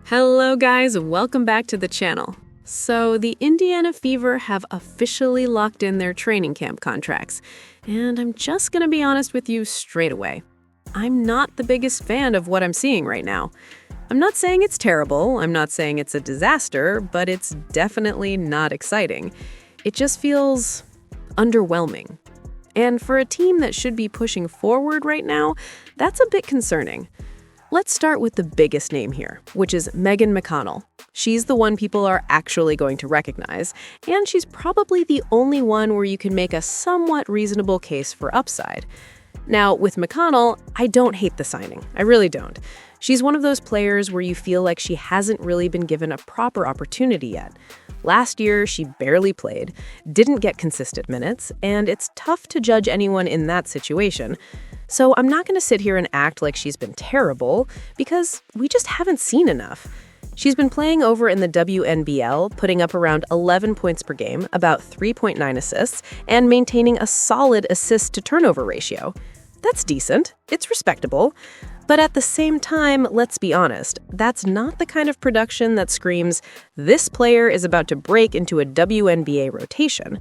Hello guys, welcome back to the channel. So the Indiana Fever have officially locked in their training camp contracts, and I'm just gonna be honest with you straight away. I'm not the biggest fan of what I'm seeing right now. I'm not saying it's terrible, I'm not saying it's a disaster, but it's definitely not exciting. It just feels underwhelming. And for a team that should be pushing forward right now, that's a bit concerning. Let's start with the biggest name here, which is McConnell. She's the one people are actually going to recognize, and she's probably the only one where you can make a somewhat reasonable case for upside. Now, with McConnell, I don't hate the signing. I really don't. She's one of those players where you feel like she hasn't really been given a proper opportunity yet. Last year, she barely played, didn't get consistent minutes, and it's tough to judge anyone in that situation. So I'm not going to sit here and act like she's been terrible, because we just haven't seen enough. She's been playing over in the WNBL, putting up around 11 points per game, about 3.9 assists, and maintaining a solid assist-to-turnover ratio. That's decent. It's respectable. But at the same time, let's be honest, that's not the kind of production that screams, this player is about to break into a WNBA rotation.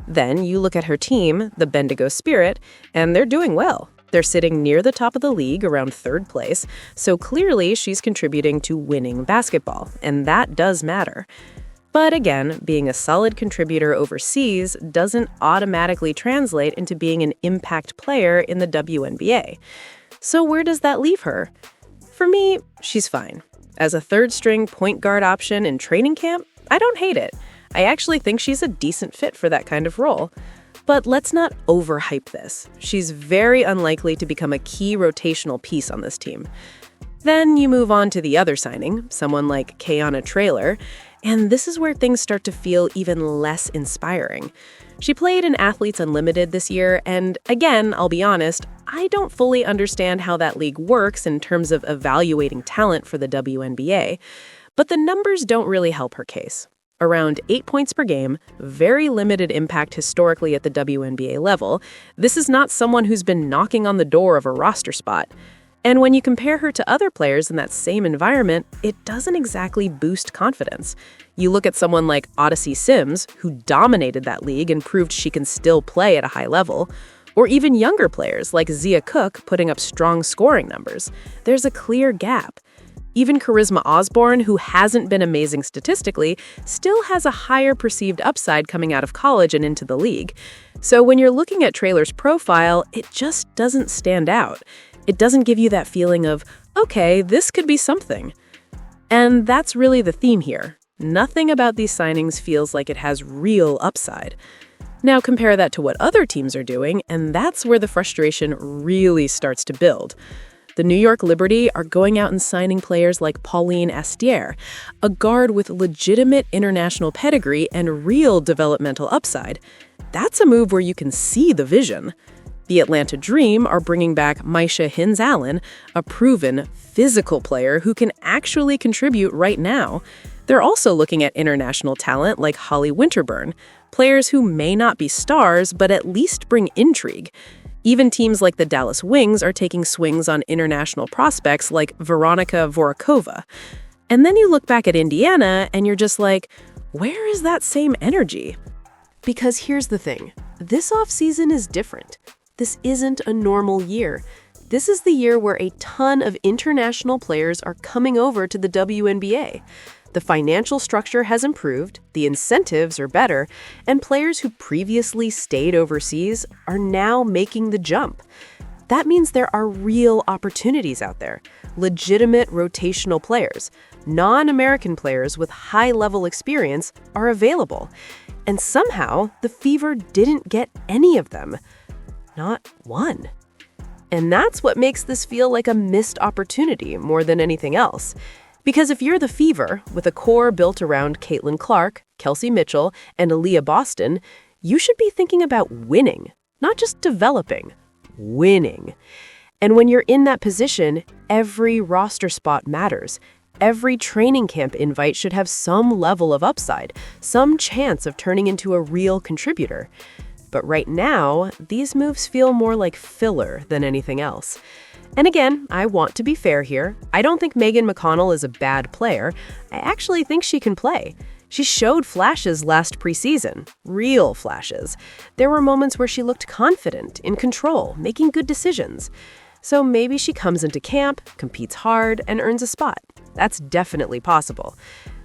Then you look at her team, the Bendigo Spirit, and they're doing well. They're sitting near the top of the league, around third place, so clearly she's contributing to winning basketball, and that does matter. But again, being a solid contributor overseas doesn't automatically translate into being an impact player in the WNBA. So where does that leave her? For me, she's fine. As a third-string point guard option in training camp, I don't hate it. I actually think she's a decent fit for that kind of role. But let's not overhype this. She's very unlikely to become a key rotational piece on this team. Then you move on to the other signing, someone like Kayana Traylor, and this is where things start to feel even less inspiring. She played in Athletes Unlimited this year, and again, I'll be honest, I don't fully understand how that league works in terms of evaluating talent for the WNBA, but the numbers don't really help her case. Around 8 points per game, very limited impact historically at the WNBA level. This is not someone who's been knocking on the door of a roster spot. And when you compare her to other players in that same environment, it doesn't exactly boost confidence. You look at someone like Odyssey Sims, who dominated that league and proved she can still play at a high level, or even younger players like Zia Cook putting up strong scoring numbers. There's a clear gap. Even Charisma Osborne, who hasn't been amazing statistically, still has a higher perceived upside coming out of college and into the league. So when you're looking at Traylor's profile, it just doesn't stand out. It doesn't give you that feeling of, okay, this could be something. And that's really the theme here. Nothing about these signings feels like it has real upside. Now compare that to what other teams are doing, and that's where the frustration really starts to build. The New York Liberty are going out and signing players like Pauline Astier, a guard with legitimate international pedigree and real developmental upside. That's a move where you can see the vision. The Atlanta Dream are bringing back Maisha Hins-Allen, a proven, physical player who can actually contribute right now. They're also looking at international talent like Holly Winterburn, players who may not be stars but at least bring intrigue. Even teams like the Dallas Wings are taking swings on international prospects like Veronika Vorakova. And then you look back at Indiana and you're just like, where is that same energy? Because here's the thing. This offseason is different. This isn't a normal year. This is the year where a ton of international players are coming over to the WNBA. The financial structure has improved, the incentives are better, and players who previously stayed overseas are now making the jump. That means there are real opportunities out there, legitimate rotational players. Non-American players with high-level experience are available. And somehow, the Fever didn't get any of them. Not one. And that's what makes this feel like a missed opportunity more than anything else. Because if you're the Fever, with a core built around Caitlin Clark, Kelsey Mitchell, and Aaliyah Boston, you should be thinking about winning, not just developing. Winning. And when you're in that position, every roster spot matters. Every training camp invite should have some level of upside, some chance of turning into a real contributor. But right now, these moves feel more like filler than anything else. And again, I want to be fair here. I don't think McConnell is a bad player. I actually think she can play. She showed flashes last preseason, real flashes. There were moments where she looked confident, in control, making good decisions. So maybe she comes into camp, competes hard, and earns a spot. That's definitely possible.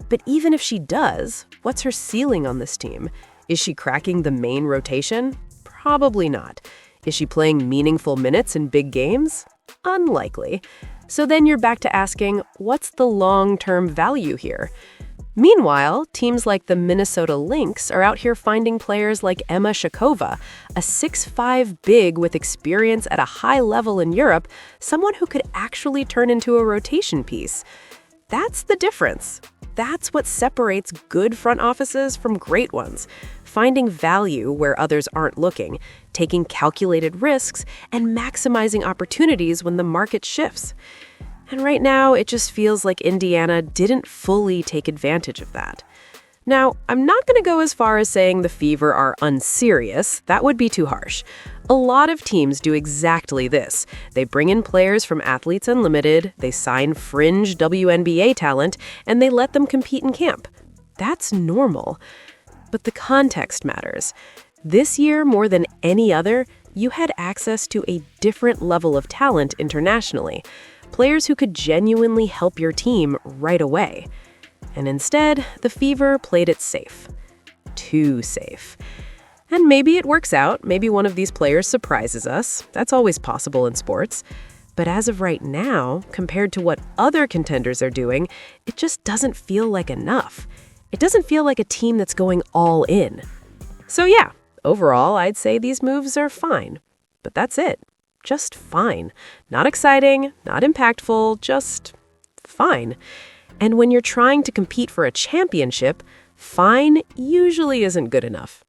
But even if she does, what's her ceiling on this team? Is she cracking the main rotation? Probably not. Is she playing meaningful minutes in big games? Unlikely. So then you're back to asking, what's the long-term value here? Meanwhile, teams like the Minnesota Lynx are out here finding players like Emma Shakova, a 6'5" big with experience at a high level in Europe, someone who could actually turn into a rotation piece. That's the difference. That's what separates good front offices from great ones. Finding value where others aren't looking, taking calculated risks, and maximizing opportunities when the market shifts. And right now, it just feels like Indiana didn't fully take advantage of that. Now, I'm not going to go as far as saying the Fever are unserious. That would be too harsh. A lot of teams do exactly this. They bring in players from Athletes Unlimited, they sign fringe WNBA talent, and they let them compete in camp. That's normal. But the context matters. This year, more than any other, you had access to a different level of talent internationally. Players who could genuinely help your team right away. And instead, the Fever played it safe. Too safe. And maybe it works out. Maybe one of these players surprises us. That's always possible in sports. But as of right now, compared to what other contenders are doing, it just doesn't feel like enough. It doesn't feel like a team that's going all in. So yeah, overall, I'd say these moves are fine. But that's it. Just fine. Not exciting, not impactful, just fine. And when you're trying to compete for a championship, fine usually isn't good enough.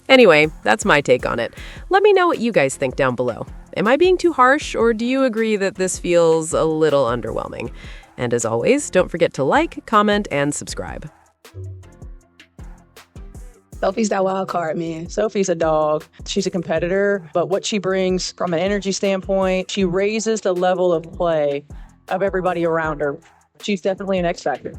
Anyway, that's my take on it. Let me know what you guys think down below. Am I being too harsh, or do you agree that this feels a little underwhelming? And as always, don't forget to like, comment, and subscribe. Sophie's that wild card, man. Sophie's a dog. She's a competitor, but what she brings from an energy standpoint, she raises the level of play of everybody around her. She's definitely an X factor.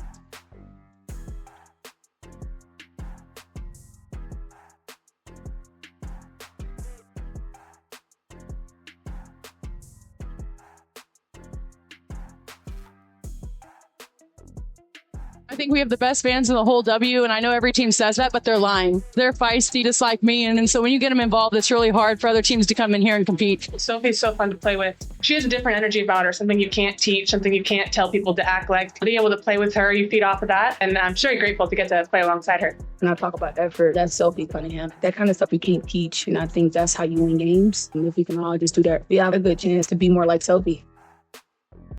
I think we have the best fans in the whole W, and I know every team says that, but they're lying. They're feisty, just like me, and so when you get them involved, it's really hard for other teams to come in here and compete. Sophie's so fun to play with. She has a different energy about her, something you can't teach, something you can't tell people to act like. Being able to play with her, you feed off of that, and I'm very grateful to get to play alongside her. When I talk about effort, that's Sophie Cunningham. That kind of stuff you can't teach, and I think that's how you win games. And if we can all just do that, we have a good chance to be more like Sophie.